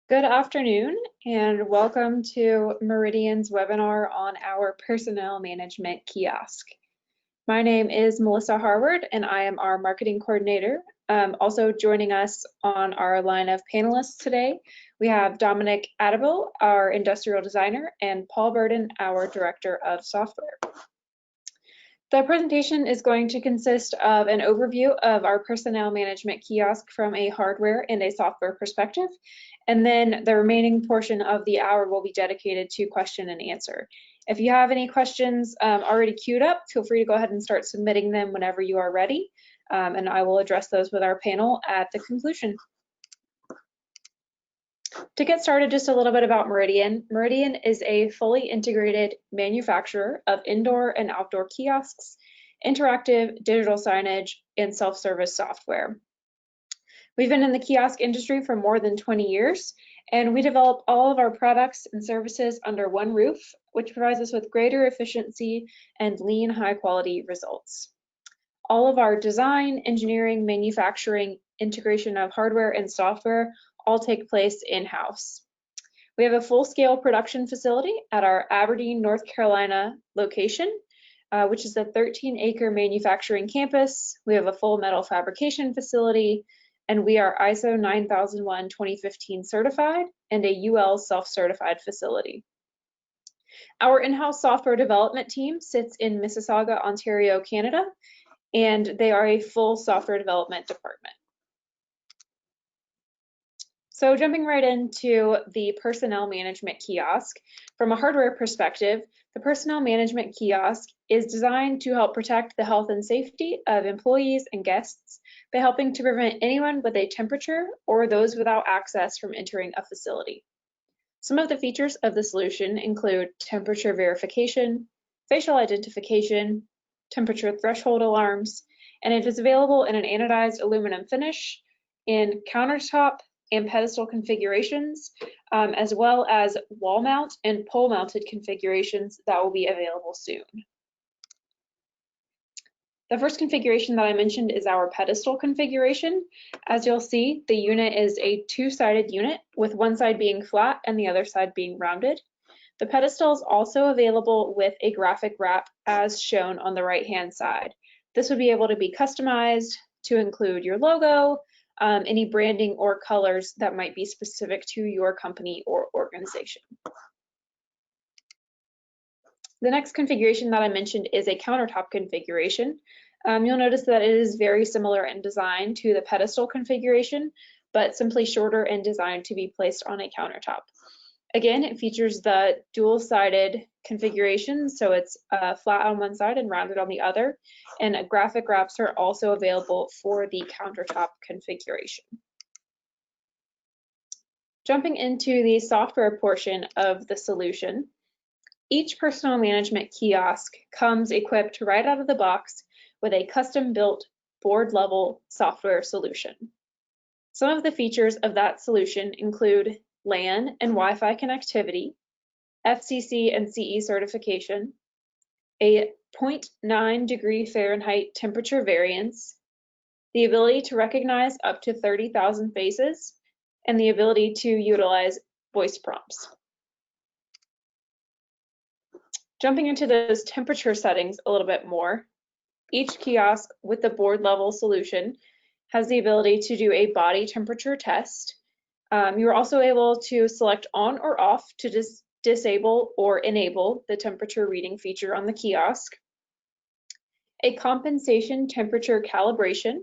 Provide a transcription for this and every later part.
Good afternoon and welcome to Meridian's webinar on our Personnel Management Kiosk. My name is Melissa Harward and I am our marketing coordinator. Also joining us on our line of panelists today, we have Dominic Addable, our industrial designer, and Paul Burden, our director of software. The presentation is going to consist of an overview of our Personnel Management Kiosk from a hardware and a software perspective, and then the remaining portion of the hour will be dedicated to question and answer. If you have any questions already queued up, feel free to go ahead and start submitting them whenever you are ready, and I will address those with our panel at the conclusion. To get started, just a little bit about Meridian. Meridian is a fully integrated manufacturer of indoor and outdoor kiosks, interactive digital signage, and self-service software. We've been in the kiosk industry for more than 20 years, and we develop all of our products and services under one roof, which provides us with greater efficiency and lean, high-quality results. All of our design, engineering, manufacturing, integration of hardware and software all take place in-house. We have a full-scale production facility at our Aberdeen, North Carolina location, which is a 13-acre manufacturing campus. We have a full metal fabrication facility, and we are ISO 9001:2015 certified and a UL self-certified facility. Our in-house software development team sits in Mississauga, Ontario, Canada, and they are a full software development department. So jumping right into the Personnel Management Kiosk, from a hardware perspective, the Personnel Management Kiosk is designed to help protect the health and safety of employees and guests by helping to prevent anyone with a temperature or those without access from entering a facility. Some of the features of the solution include temperature verification, facial identification, temperature threshold alarms, and it is available in an anodized aluminum finish, in countertop and pedestal configurations, as well as wall mount and pole mounted configurations that will be available soon. The first configuration that I mentioned is our pedestal configuration. As you'll see, the unit is a two-sided unit with one side being flat and the other side being rounded. The pedestal is also available with a graphic wrap as shown on the right-hand side. This would be able to be customized to include your logo, any branding or colors that might be specific to your company or organization. The next configuration that I mentioned is a countertop configuration. You'll notice that it is very similar in design to the pedestal configuration, but simply shorter and designed to be placed on a countertop. Again, it features the dual-sided configuration, so it's flat on one side and rounded on the other, and graphic wraps are also available for the countertop configuration. Jumping into the software portion of the solution, each Personnel Management Kiosk comes equipped right out of the box with a custom-built board-level software solution. Some of the features of that solution include LAN and Wi-Fi connectivity, FCC and CE certification, a 0.9 degree Fahrenheit temperature variance, the ability to recognize up to 30,000 faces, and the ability to utilize voice prompts. Jumping into those temperature settings a little bit more, each kiosk with the board level solution has the ability to do a body temperature test. You are also able to select on or off to disable or enable the temperature reading feature on the kiosk. A compensation temperature calibration,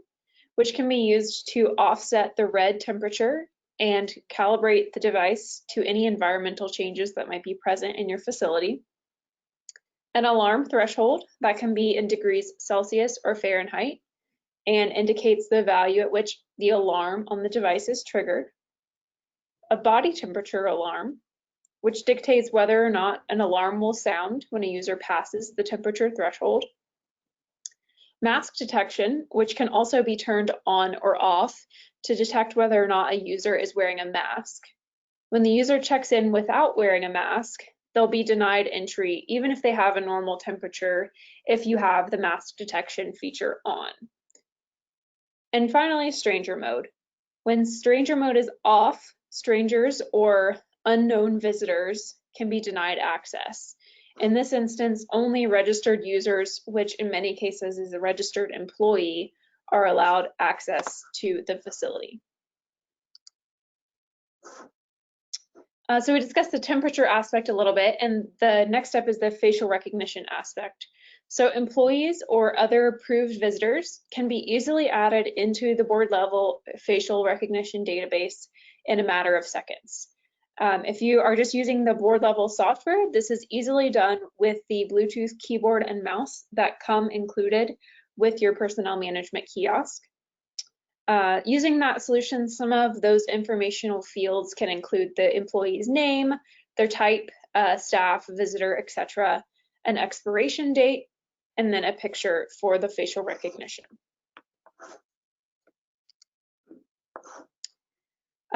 which can be used to offset the red temperature and calibrate the device to any environmental changes that might be present in your facility. An alarm threshold that can be in degrees Celsius or Fahrenheit and indicates the value at which the alarm on the device is triggered. A body temperature alarm, which dictates whether or not an alarm will sound when a user passes the temperature threshold. Mask detection, which can also be turned on or off to detect whether or not a user is wearing a mask. When the user checks in without wearing a mask, they'll be denied entry even if they have a normal temperature if you have the mask detection feature on. And finally, stranger mode. When stranger mode is off, strangers or unknown visitors can be denied access. In this instance, only registered users, which in many cases is a registered employee, are allowed access to the facility. So we discussed the temperature aspect a little bit, and the next step is the facial recognition aspect. So employees or other approved visitors can be easily added into the board level facial recognition database in a matter of seconds. If you are just using the board level software, this is easily done with the Bluetooth keyboard and mouse that come included with your personnel management kiosk. Using that solution, some of those informational fields can include the employee's name, their type, staff, visitor, etc., an expiration date, and then a picture for the facial recognition.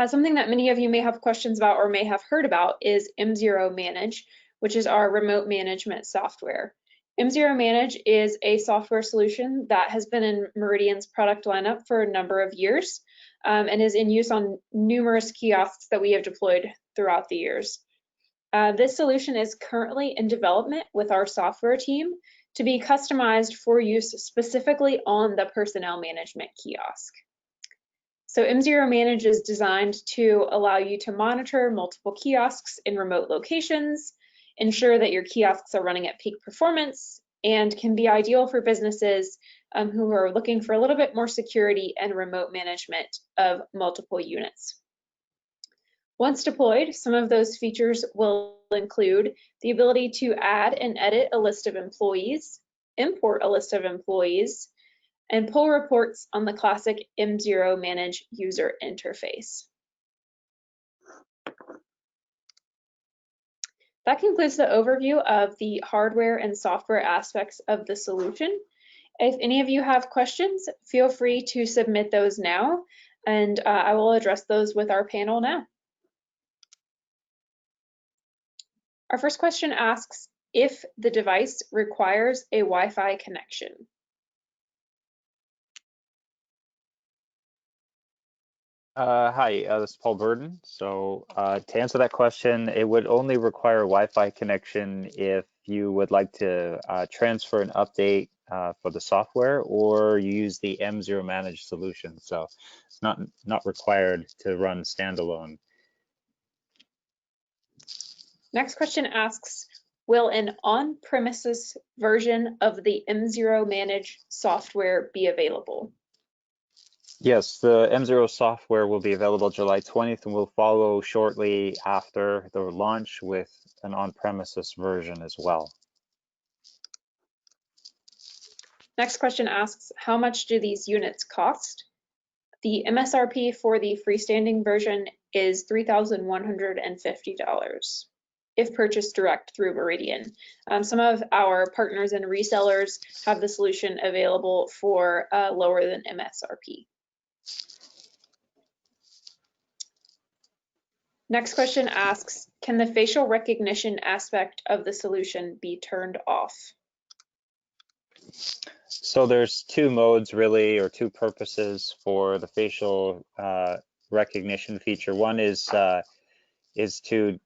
Something that many of you may have questions about or may have heard about is MZero Managed, which is our remote management software. MZero Managed is a software solution that has been in Meridian's product lineup for a number of years and is in use on numerous kiosks that we have deployed throughout the years. This solution is currently in development with our software team to be customized for use specifically on the personnel management kiosk. So MZero Manage is designed to allow you to monitor multiple kiosks in remote locations, ensure that your kiosks are running at peak performance, and can be ideal for businesses who are looking for a little bit more security and remote management of multiple units. Once deployed, some of those features will include the ability to add and edit a list of employees, import a list of employees, and pull reports on the classic MZero Manage user interface. That concludes the overview of the hardware and software aspects of the solution. If any of you have questions, feel free to submit those now, and I will address those with our panel now. Our first question asks if the device requires a Wi-Fi connection. Hi, this is Paul Burden. So to answer that question, it would only require a Wi-Fi connection if you would like to transfer an update for the software or use the MZero Managed solution. So it's not required to run standalone. Next question asks, will an on-premises version of the MZero Managed software be available? Yes, the MZero software will be available July 20th and will follow shortly after the launch with an on-premises version as well. Next question asks, how much do these units cost? The MSRP for the freestanding version is $3,150 if purchased direct through Meridian. Some of our partners and resellers have the solution available for lower than MSRP. Next question asks, can the facial recognition aspect of the solution be turned off? So there's two modes really, or two purposes for the facial recognition feature. One is to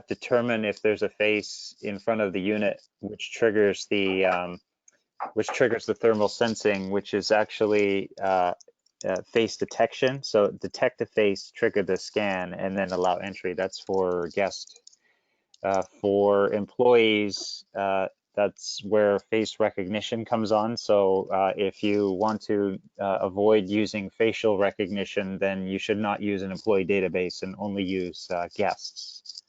determine if there's a face in front of the unit, which triggers the thermal sensing, which is actually face detection. So detect a face, trigger the scan, and then allow entry. That's for guests. For employees, that's where face recognition comes on. So if you want to avoid using facial recognition, then you should not use an employee database and only use guests.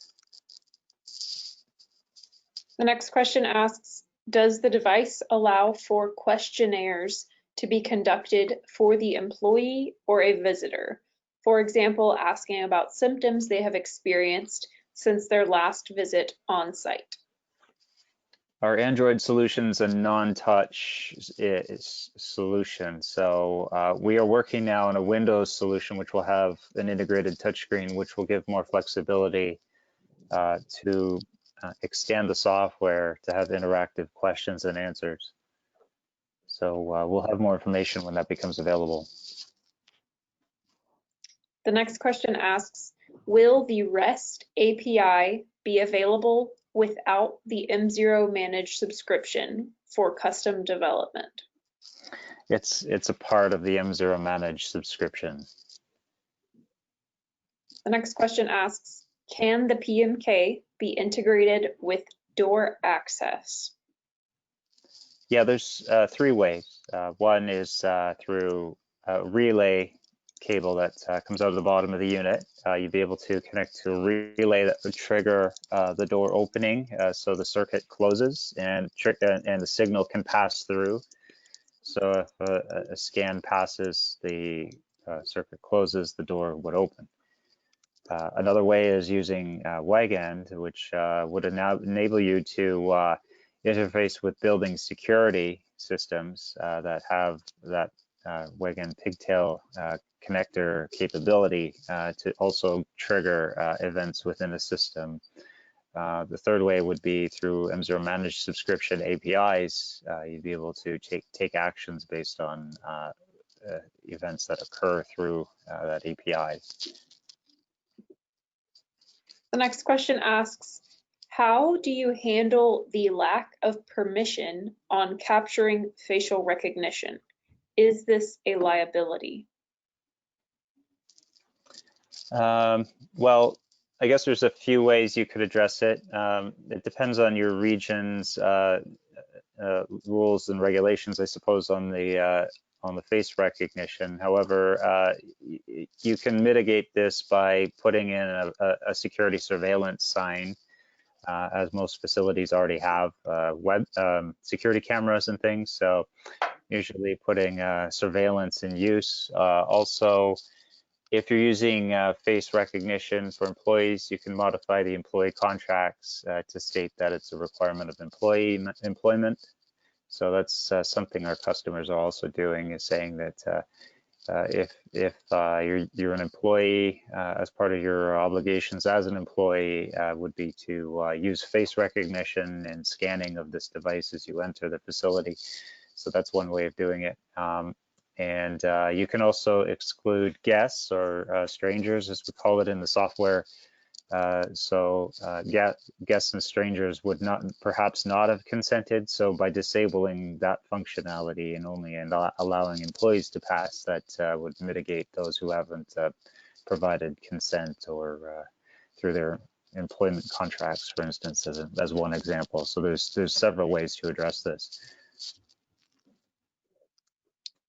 The next question asks, does the device allow for questionnaires to be conducted for the employee or a visitor? For example, asking about symptoms they have experienced since their last visit on site. Our Android solution is a non-touch solution. So we are working now on a Windows solution, which will have an integrated touchscreen, which will give more flexibility to extend the software to have interactive questions and answers. So we'll have more information when that becomes available. The next question asks, will the REST API be available without the MZero Managed subscription for custom development? It's a part of the MZero Managed subscription. The next question asks, can the PMK be integrated with door access? Yeah, there's 3 ways. One is through a relay cable that comes out of the bottom of the unit. You'd be able to connect to a relay that would trigger the door opening, so the circuit closes and the signal can pass through. So if a scan passes, the circuit closes, the door would open. Another way is using Wagand, which would enable you to interface with building security systems that have that Wagand pigtail connector capability to also trigger events within a system. The third way would be through MZero Managed subscription APIs. You'd be able to take actions based on events that occur through that API. The next question asks, how do you handle the lack of permission on capturing facial recognition? Is this a liability? Well, I guess there's a few ways you could address it. It depends on your region's rules and regulations, I suppose, on the face recognition. However, you can mitigate this by putting in a security surveillance sign, as most facilities already have web security cameras and things. So usually putting surveillance in use. Also, if you're using face recognition for employees, you can modify the employee contracts to state that it's a requirement of employment. So that's something our customers are also doing, is saying that if you're an employee, as part of your obligations as an employee would be to use face recognition and scanning of this device as you enter the facility. So that's one way of doing it. And you can also exclude guests or strangers, as we call it in the software. Guests and strangers would perhaps not have consented. So by disabling that functionality and only allowing employees to pass, that would mitigate those who haven't provided consent or through their employment contracts, for instance, as one example. So there's several ways to address this.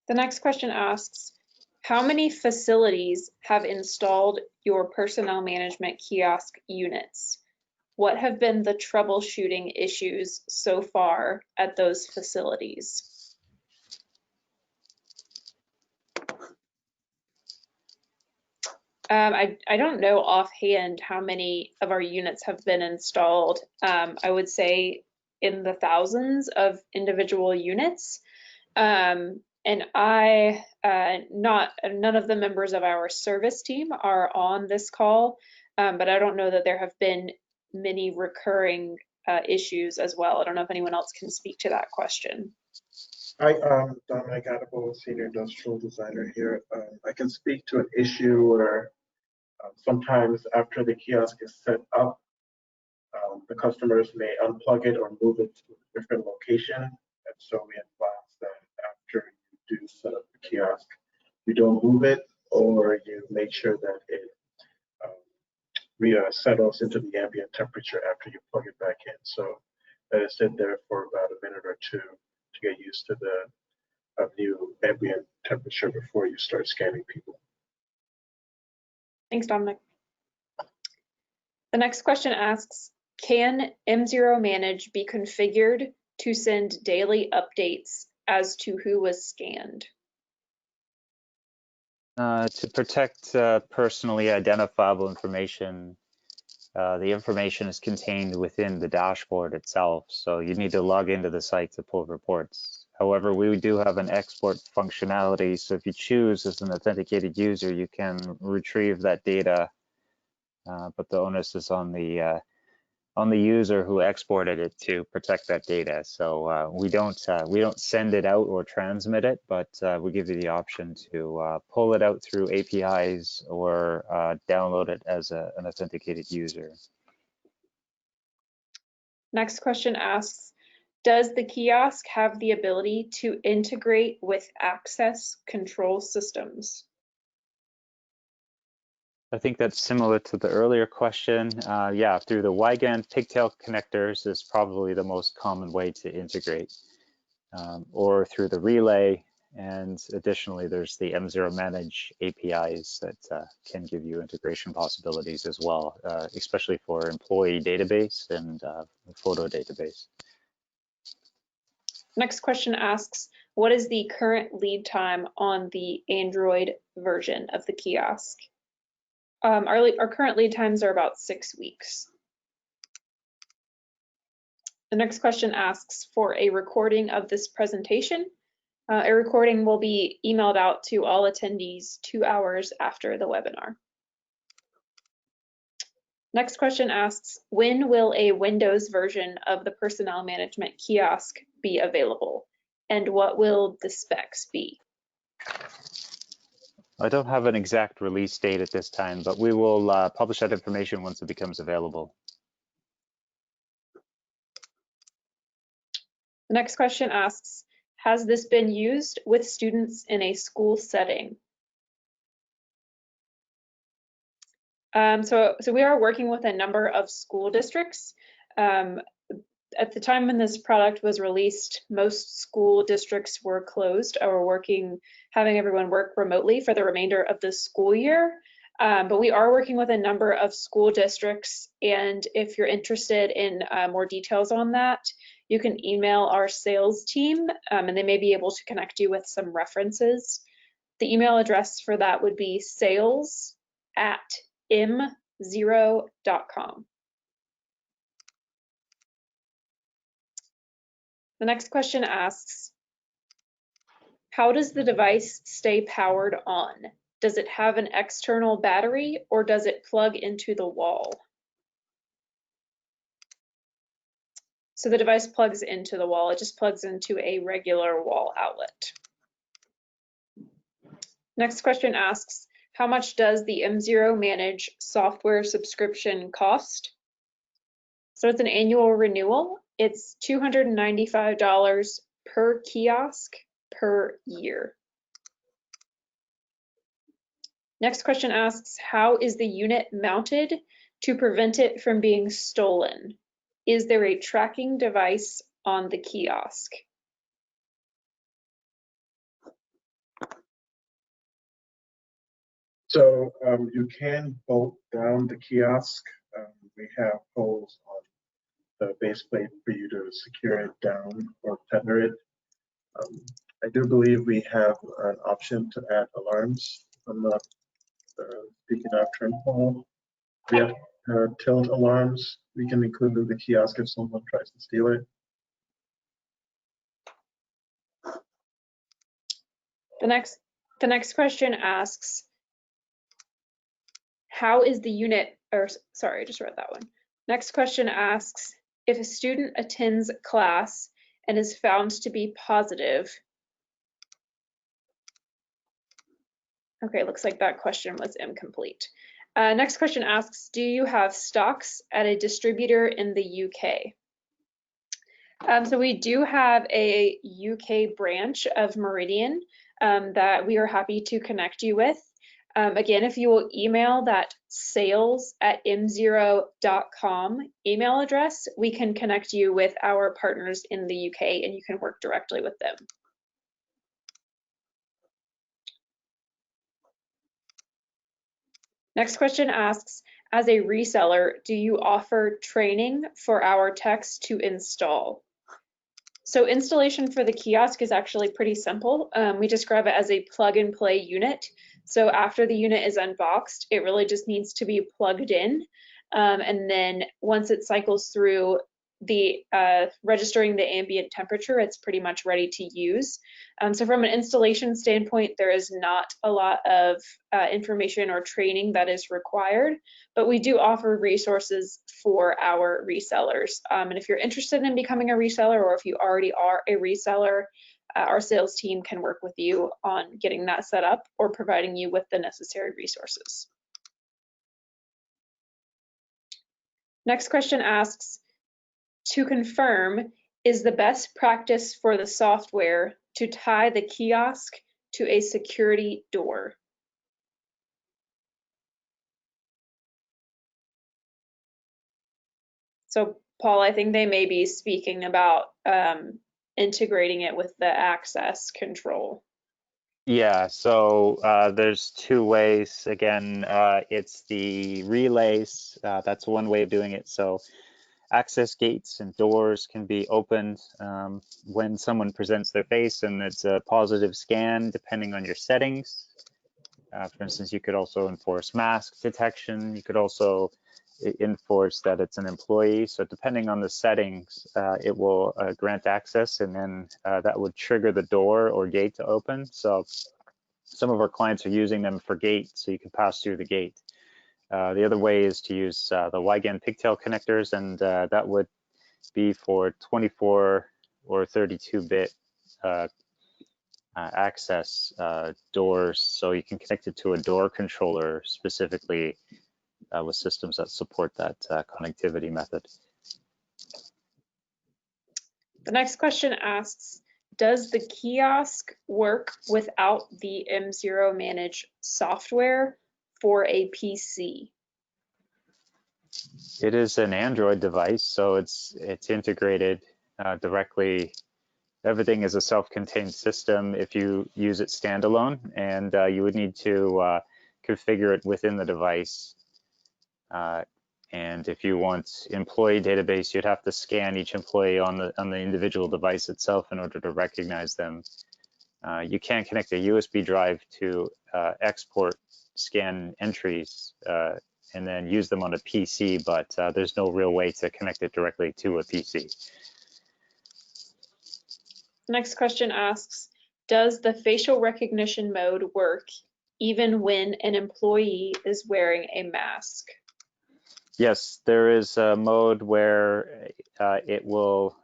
The next question asks, how many facilities have installed your personnel management kiosk units? What have been the troubleshooting issues so far at those facilities? I don't know offhand how many of our units have been installed. I would say in the thousands of individual units. And none of the members of our service team are on this call, but I don't know that there have been many recurring issues as well. I don't know if anyone else can speak to that question. Hi, Dominic Adabo, Senior Industrial Designer here. I can speak to an issue where sometimes after the kiosk is set up, the customers may unplug it or move it to a different location. And so we advise that after you do set up the kiosk, you don't move it, or you make sure that it settles into the ambient temperature after you plug it back in. So let it sit there for about a minute or two to get used to the new ambient temperature before you start scanning people. Thanks, Dominic. The next question asks, can MZero Manage be configured to send daily updates as to who was scanned? To protect personally identifiable information, the information is contained within the dashboard itself, so you need to log into the site to pull reports. However, we do have an export functionality, so if you choose as an authenticated user, you can retrieve that data, but the onus is on the on the user who exported it to protect that data. So we don't send it out or transmit it, but we give you the option to pull it out through APIs or download it as an authenticated user. Next question asks, does the kiosk have the ability to integrate with access control systems? I think that's similar to the earlier question. Yeah, through the WIGAN pigtail connectors is probably the most common way to integrate, or through the relay. And additionally, there's the MZero Managed APIs that can give you integration possibilities as well, especially for employee database and photo database. Next question asks, what is the current lead time on the Android version of the kiosk? Our current lead times are about 6 weeks. The next question asks for a recording of this presentation. A recording will be emailed out to all attendees 2 hours after the webinar. Next question asks, when will a Windows version of the Personnel Management Kiosk be available? And what will the specs be? I don't have an exact release date at this time, but we will publish that information once it becomes available. The next question asks, has this been used with students in a school setting? So we are working with a number of school districts. At the time when this product was released, most school districts were closed or having everyone work remotely for the remainder of the school year. But we are working with a number of school districts, and if you're interested in more details on that, you can email our sales team, and they may be able to connect you with some references. The email address for that would be sales@MZero.com. The next question asks, how does the device stay powered on? Does it have an external battery or does it plug into the wall? So the device plugs into the wall. It just plugs into a regular wall outlet. Next question asks, how much does the MZero Managed software subscription cost? So it's an annual renewal. It's $295 per kiosk per year. Next question asks, how is the unit mounted to prevent it from being stolen? Is there a tracking device on the kiosk? So you can bolt down the kiosk. We have holes on the base plate for you to secure it down or tether it. I do believe we have an option to add alarms. I'm not speaking out turn pole. We have tilt alarms. We can include the kiosk if someone tries to steal it. The next question asks, how is the unit, or sorry, I just read that one. Next question asks, if a student attends class and is found to be positive. Okay, looks like that question was incomplete. Next question asks, do you have stocks at a distributor in the UK? So we do have a UK branch of Meridian that we are happy to connect you with. Again, if you will email that sales@MZero.com email address, we can connect you with our partners in the UK and you can work directly with them. Next question asks, as a reseller, do you offer training for our techs to install? So installation for the kiosk is actually pretty simple. We describe it as a plug and play unit. So after the unit is unboxed, it really just needs to be plugged in. And then once it cycles through registering the ambient temperature, it's pretty much ready to use. So from an installation standpoint, there is not a lot of information or training that is required, but we do offer resources for our resellers. And if you're interested in becoming a reseller, or if you already are a reseller, our sales team can work with you on getting that set up or providing you with the necessary resources. Next question asks, to confirm, is the best practice for the software to tie the kiosk to a security door? So Paul, I think they may be speaking about integrating it with the access control. Yeah, so there's two ways. Again, it's the relays. That's one way of doing it. So access gates and doors can be opened when someone presents their face and it's a positive scan, depending on your settings. For instance, you could also enforce mask detection. You could also enforce that it's an employee. So depending on the settings, it will grant access, and then that would trigger the door or gate to open. So some of our clients are using them for gate, so you can pass through the gate. The other way is to use the Ligand pigtail connectors, and that would be for 24 or 32-bit access doors, so you can connect it to a door controller specifically with systems that support that connectivity method. The next question asks, does the kiosk work without the MZero Managed software for a PC? It is an Android device, so it's integrated directly. Everything is a self-contained system if you use it standalone, and you would need to configure it within the device. And if you want employee database, you'd have to scan each employee on the individual device itself in order to recognize them. You can connect a USB drive to export scan entries and then use them on a PC, but there's no real way to connect it directly to a PC. Next question asks, does the facial recognition mode work even when an employee is wearing a mask? Yes, there is a mode where it will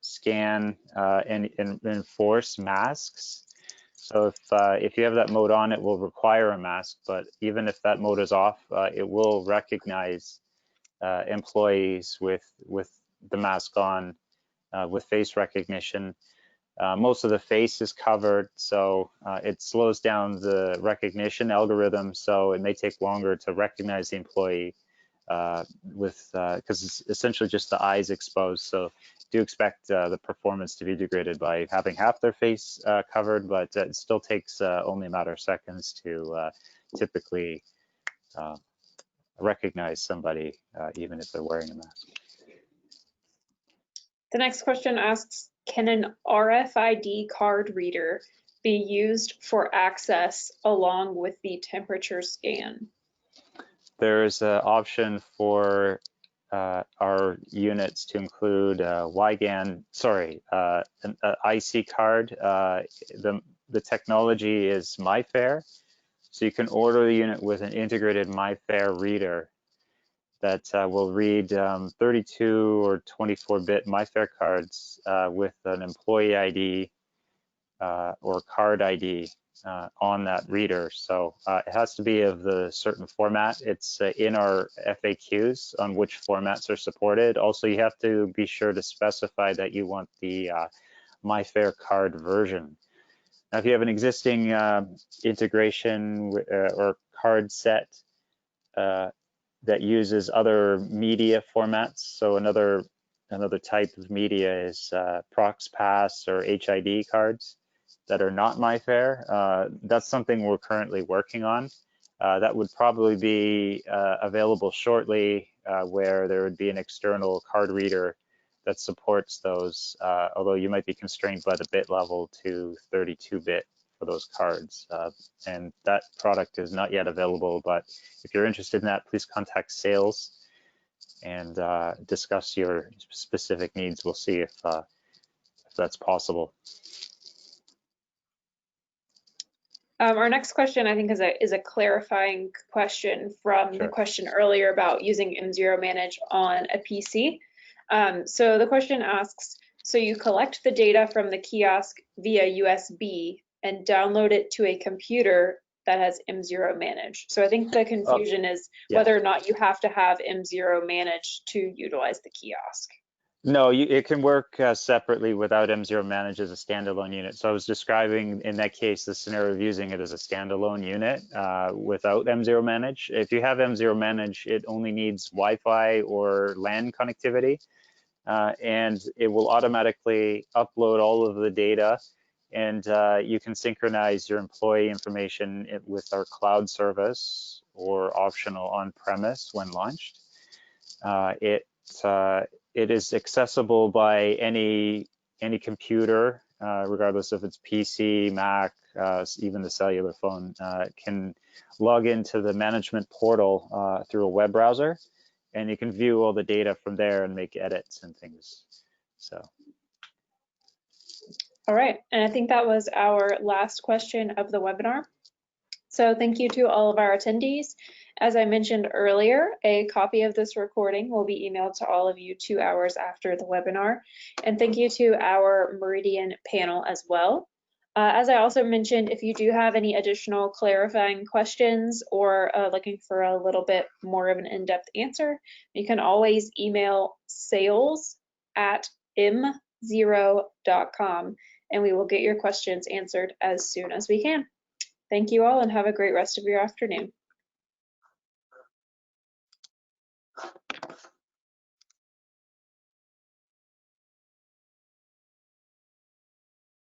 scan and enforce masks. So if you have that mode on, it will require a mask, but even if that mode is off, it will recognize employees with the mask on with face recognition. Most of the face is covered, so it slows down the recognition algorithm, so it may take longer to recognize the employee because it's essentially just the eyes exposed. So do expect the performance to be degraded by having half their face covered, but it still takes only a matter of seconds to typically recognize somebody, even if they're wearing a mask. The next question asks, can an RFID card reader be used for access along with the temperature scan? There's an option for our units to include an IC card. The technology is MyFair, so you can order the unit with an integrated MyFair reader that will read 32 or 24-bit MyFair cards with an employee ID or card ID on that reader. So it has to be of the certain format. It's in our FAQs on which formats are supported. Also, you have to be sure to specify that you want the MyFair card version. Now, if you have an existing integration or card set that uses other media formats, so another type of media is ProxPass or HID cards that are not MyFair. That's something we're currently working on. That would probably be available shortly, where there would be an external card reader that supports those, although you might be constrained by the bit level to 32-bit for those cards. And that product is not yet available, but if you're interested in that, please contact sales, and discuss your specific needs. We'll see if that's possible. Our next question, I think, is a clarifying question from the question earlier about using MZero Manage on a PC. So the question asks, so you collect the data from the kiosk via USB and download it to a computer that has MZero Manage. So I think the confusion is whether or not you have to have MZero Manage to utilize the kiosk. No, it can work separately without MZero Manage as a standalone unit. So I was describing in that case the scenario of using it as a standalone unit without MZero Manage. If you have MZero Manage, it only needs Wi-Fi or LAN connectivity, and it will automatically upload all of the data, and you can synchronize your employee information with our cloud service or optional on-premise when launched. It is accessible by any computer, regardless if it's PC, Mac, even the cellular phone, can log into the management portal through a web browser, and you can view all the data from there and make edits and things. So. All right, and I think that was our last question of the webinar. So thank you to all of our attendees. As I mentioned earlier, a copy of this recording will be emailed to all of you 2 hours after the webinar. And thank you to our Meridian panel as well. As I also mentioned, if you do have any additional clarifying questions or looking for a little bit more of an in-depth answer, you can always email sales@mzero.com and we will get your questions answered as soon as we can. Thank you all and have a great rest of your afternoon.